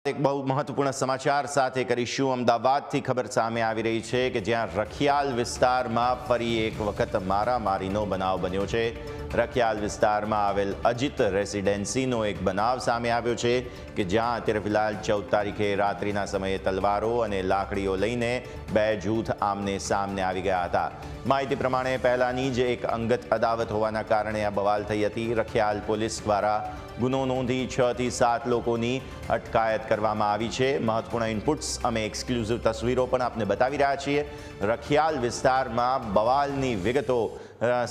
એક બહુ મહત્વપૂર્ણ સમાચાર સાથે કરીશું। અમદાવાદથી ખબર સામે આવી રહી છે કે જ્યાં રખિયાલ વિસ્તારમાં ફરી એક વખત મારામારીનો બનાવ બન્યો છે। રખિયાલ વિસ્તારમાં આવેલ અજીત રેસિડેન્સીનો એક બનાવ સામે આવ્યો છે કે જ્યાં અત્યારે ફિલહાલ 14 તારીખે રાત્રિના સમયે તલવારો અને લાકડીઓ લઈને બે જૂથ આમને સામને આવી ગયા હતા। માહિતી પ્રમાણે પહેલાની જ એક અંગત અદાવત હોવાના કારણે આ બવાલ થઈ હતી। રખિયાલ પોલીસ દ્વારા ગુનો નોંધી 6 થી 7 લોકોની અટકાયત કરવામાં આવી છે। મહત્વપૂર્ણ ઇનપુટ્સ અમે એક્સક્લુઝિવ તસવીરો પણ આપને બતાવી રહ્યા છીએ। રખિયાલ વિસ્તારમાં બવાલની વિગતો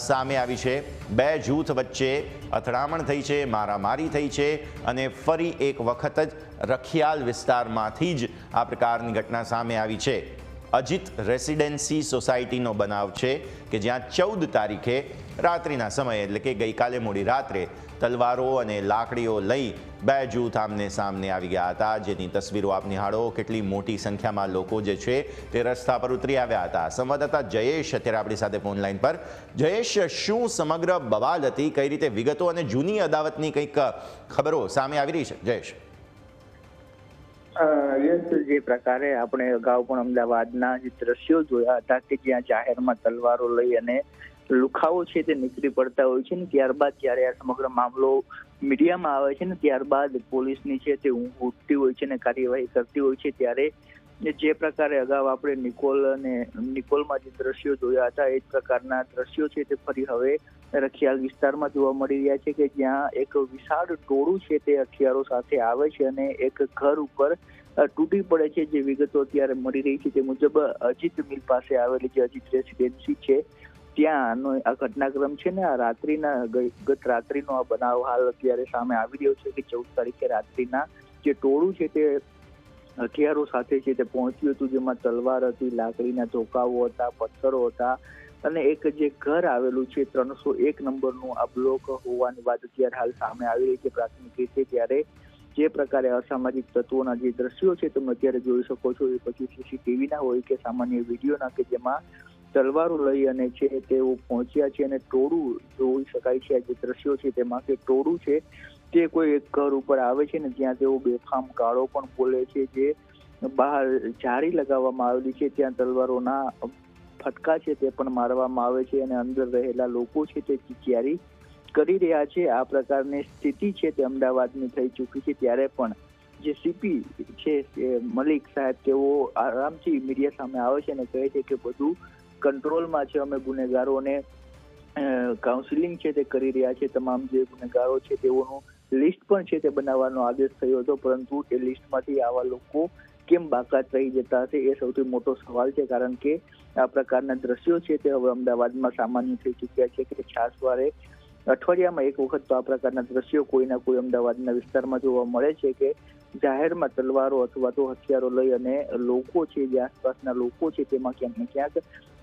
સામે આવી છે। બે જૂથ વચ્ચે અથડામણ થઈ છે, મારામારી થઈ છે અને ફરી એક વખત જ રખિયાલ વિસ્તારમાંથી જ આ પ્રકારની ઘટના સામે આવી છે। અજીત રેસિડેન્સી સોસાયટીનો બનાવ છે કે જ્યાં 14 તારીખે રાત્રિના સમયે એટલે કે ગઈકાલે મોડી રાત્રે તલવારો અને લાકડીઓ લઈ બે જૂથ આમને સામને આવી ગયા હતા। જેની તસવીરો આપ નિહાળો। કેટલી મોટી સંખ્યામાં લોકો જે છે તે રસ્તા પર ઉતરી આવ્યા હતા। સંવાદદાતા જયેશ અત્યારે આપણી સાથે ફોન લાઈન પર। જયેશ, શું સમગ્ર બવાલ હતી? કઈ રીતે વિગતો અને જૂની અદાવતની કંઈક ખબરો સામે આવી રહી છે? જયેશ, જે પ્રકારે આપણે અગાઉ પણ અમદાવાદના જે દ્રશ્યો જોયા હતા કે જ્યાં જાહેરમાં તલવારો લઈ અને લુખાઓ છે તે નીકળી પડતા હોય છે ને ત્યારબાદ જ્યારે આ સમગ્ર મામલો મીડિયામાં આવે છે ને ત્યારબાદ પોલીસની છે તે ઊંઘ ઉઠતી હોય છે ને કાર્યવાહી કરતી હોય છે। ત્યારે જે પ્રકારે અગાઉ આપણે નિકોલમાં જે દ્રશ્યો જોયા હતા એ જ પ્રકારના દ્રશ્યો છે તે ફરી હવે રખિયાલ વિસ્તારમાં જોવા મળી રહ્યા છે કે જ્યાં એક વિશાળ ટોળું છે તે હથિયારો સાથે આવે છે અને એક ઘર ઉપર તૂટી પડે છે। જે વિગતો અત્યારે મળી રહી છે તે મુજબ અજીત મિલ પાસે આવેલી જે અજીત રેસિડેન્સી છે ત્યાંનો આ ઘટનાક્રમ છે ને આ ગત રાત્રિનો આ બનાવ હાલ અત્યારે સામે આવી રહ્યો છે કે 14 તારીખે રાત્રિના જે ટોળું છે તે હથિયારો સાથે છે તે પહોંચ્યું હતું, જેમાં તલવાર હતી, લાકડીના ધોકાઓ હતા, પથ્થરો હતા અને એક જે ઘર આવેલું છે 301 નંબરનું આ બ્લોક હોવાની વાત અત્યારે હાલ સામે આવી રહી છે પ્રાથમિક રીતે। ત્યારે જે પ્રકારે અસામાજિક તત્વોના જે દ્રશ્યો છે તમે અત્યારે જોઈ શકો છો એ પછી સીસીટીવીના હોય કે સામાન્ય વિડીયોના કે જેમાં તલવારો લઈ અને છે તેઓ પહોંચ્યા છે અને ટોળું જોઈ શકાય છે। આ જે દ્રશ્યો છે તેમાં કે ટોળું છે તે કોઈ એક ઘર ઉપર આવે છે ને ત્યાં તેઓ બેફામ ગાળો પણ બોલે છે। જે બહાર જાળી લગાવવામાં આવેલી છે ત્યાં તલવારોના ફટકા છે તે પણ મારવામાં આવે છે અને અંદર રહેલા લોકો છે તે ચીચિયારી કરી રહ્યા છે। આ પ્રકારની સ્થિતિ છે તે અમદાવાદની થઈ ચૂકી છે। ત્યારે પણ જે સીપી છે મલિક સાહેબ તેઓ આરામથી મીડિયા સામે આવે છે અને કહે છે કે બધું કંટ્રોલમાં છે, અમે ગુનેગારોને કાઉન્સિલિંગ છે તે કરી રહ્યા છે। તમામ જે ગુનેગારો છે તેઓનું લિસ્ટ પણ છે તે બનાવવાનો આદેશ થયો હતો, પરંતુ એ લિસ્ટમાંથી આવા લોકો કેમ બાકાત રહી જતા હશે એ સૌથી મોટો સવાલ છે। કારણ કે આ પ્રકારના દ્રશ્યો છે તે હવે અમદાવાદમાં સામાન્ય થઈ ચૂક્યા છે કે છાસવારે અઠવાડિયામાં એક વખત તો આ પ્રકારના દ્રશ્યો કોઈના કોઈ અમદાવાદના વિસ્તારમાં જોવા મળે છે કે જાહેરમાં તલવારો અથવા તો હથિયારો લઈ અને લોકો છે જે આસપાસના લોકો છે તેમાં ક્યાંક ને ક્યાંક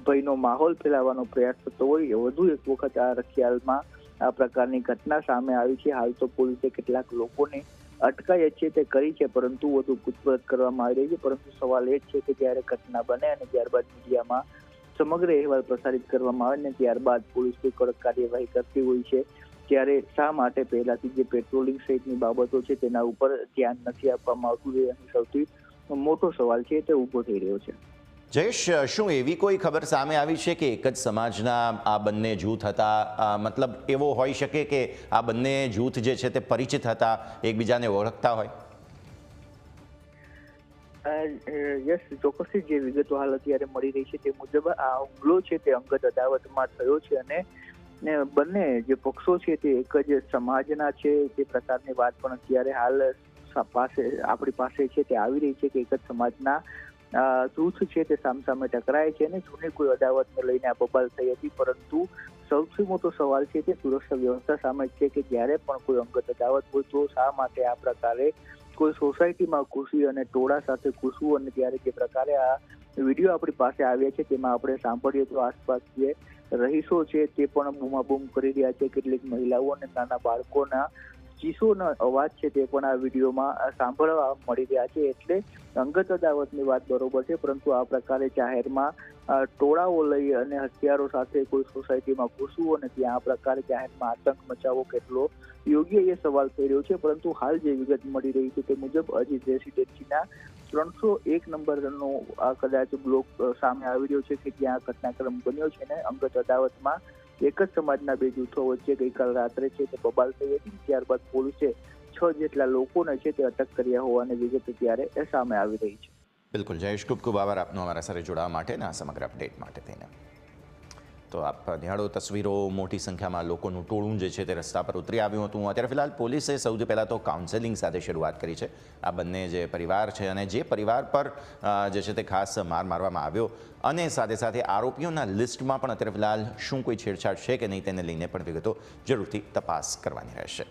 ભયનો માહોલ ફેલાવવાનો પ્રયાસ થતો હોય। વધુ એક વખત આ રખિયાલમાં આ પ્રકારની ઘટના સામે આવી છે। હાલ તો પોલીસે કેટલાક લોકોને અટકાયત છે તે કરી છે, પરંતુ વધુ પૂછપરછ કરવામાં આવી રહી છે। પરંતુ સવાલ એ જ છે કે જ્યારે ઘટના બને અને ત્યારબાદ મીડિયામાં સમગ્ર અહેવાલ પ્રસારિત કરવામાં આવે ને ત્યારબાદ પોલીસ કડક કાર્યવાહી કરતી હોય છે, ત્યારે શા માટે પહેલાથી જે પેટ્રોલિંગ સહિતની બાબતો છે તેના ઉપર ધ્યાન નથી આપવામાં આવતું? એ સૌથી મોટો સવાલ છે તે ઊભો થઈ રહ્યો છે। જયેશ, શું એવી કોઈ ખબર સામે આવી છે કે એક જ સમાજના આ બંને જૂથ હતા? મતલબ એવો હોઈ શકે કે આ બંને જૂથ જે છે તે પરિચિત હતા, એકબીજાને ઓળખતા હોય? યસ, ચોક્કસથી જે વિગતો હાલ અત્યારે મળી રહી છે તે મુજબ આ હુમલો છે તે અંગત અદાવતમાં થયો છે અને બંને જે પક્ષો છે તે એક જ સમાજના છે તે પ્રકારની વાત પણ અત્યારે હાલ આપણી પાસે છે તે આવી રહી છે કે એક જ સમાજના જૂથ છે તે સામસામે ટકરાય છે અને જૂની કોઈ અદાવતને લઈને આ બબાલ થઈ હતી। પરંતુ સૌથી મોટો સવાલ છે તે સુરક્ષા વ્યવસ્થા સામે છે કે જ્યારે પણ કોઈ અંગત અદાવત હોય તો શા માટે આ પ્રકારે કોઈ સોસાયટીમાં ઘૂસી અને ટોળા સાથે ઘૂસવું? અને ત્યારે જે પ્રકારે આ વિડીયો આપણી પાસે આવ્યા છે તેમાં આપણે સાંભળીએ તો આસપાસ જે રહીશો છે તે પણ બૂમાબૂમ કરી રહ્યા છે। કેટલીક મહિલાઓ અને નાના બાળકોના ચીસોના અવાજ છે તે પણ આ વિડીયોમાં સાંભળવા મળી રહ્યા છે. એટલે અંગત અદાવતની વાત બરોબર છે, પરંતુ આ પ્રકારે જાહેરમાં ટોળાઓ લઈ અને હથિયારો સાથે કોઈ સોસાયટીમાં ઘૂસવું અને ત્યાં આ પ્રકારે જાહેરમાં આતંક મચાવવો કેટલો યોગ્ય એ સવાલ થઈ રહ્યો છે. પરંતુ હાલ જે વિગત મળી રહી છે તે મુજબ અજીત રેસિડેન્સીના 301 નંબરનો આ કદાચ બ્લોક સામે આવી રહ્યો છે કે જ્યાં ઘટનાક્રમ બન્યો છે ને અંગત અદાવતમાં એક જ સમાજના બે જૂથો વચ્ચે ગઈકાલ રાત્રે છે તે બબાલ થઈ હતી. ત્યારબાદ પોલીસે 6 જેટલા લોકોને છે તે અટક કર્યા હોવાની વિગત ત્યારે એ સામે આવી રહી છે. બિલકુલ જયેશ, ખૂબ ખૂબ આભાર આપનો અમારા સાથે જોડાવા માટે અને આ સમગ્ર અપડેટ માટે થઈને. તો આપ નિહાળો તસવીરો, મોટી સંખ્યામાં લોકોનું ટોળું જે છે તે રસ્તા પર ઉતરી આવ્યું હતું. અત્યારે ફિલહાલ પોલીસે સૌથી પહેલાં તો કાઉન્સેલિંગ સાથે શરૂઆત કરી છે. આ બંને જે પરિવાર છે અને જે પરિવાર પર જે છે તે ખાસ માર મારવામાં આવ્યો અને સાથે સાથે આરોપીઓના લિસ્ટમાં પણ અત્યારે ફિલહાલ શું કોઈ છેડછાડ છે કે નહીં તેને લઈને પણ વિગતો જરૂરથી તપાસ કરવાની રહેશે.